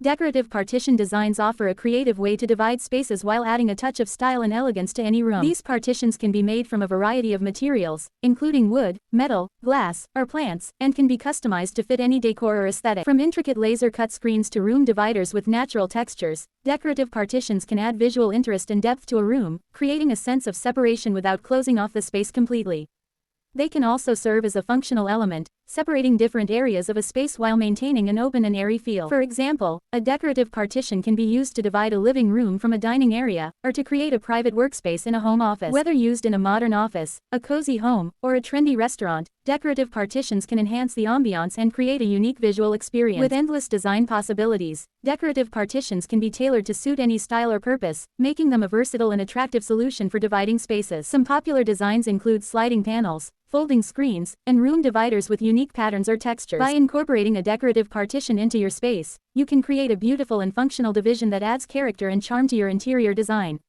Decorative partition designs offer a creative way to divide spaces while adding a touch of style and elegance to any room. These partitions can be made from a variety of materials, including wood, metal, glass, or plants, and can be customized to fit any decor or aesthetic. From intricate laser-cut screens to room dividers with natural textures, decorative partitions can add visual interest and depth to a room, creating a sense of separation without closing off the space completely. They can also serve as a functional element, separating different areas of a space while maintaining an open and airy feel. For example, a decorative partition can be used to divide a living room from a dining area, or to create a private workspace in a home office. Whether used in a modern office, a cozy home, or a trendy restaurant, decorative partitions can enhance the ambiance and create a unique visual experience. With endless design possibilities, decorative partitions can be tailored to suit any style or purpose, making them a versatile and attractive solution for dividing spaces. Some popular designs include sliding panels, folding screens, and room dividers with unique patterns or textures. By incorporating a decorative partition into your space, you can create a beautiful and functional division that adds character and charm to your interior design.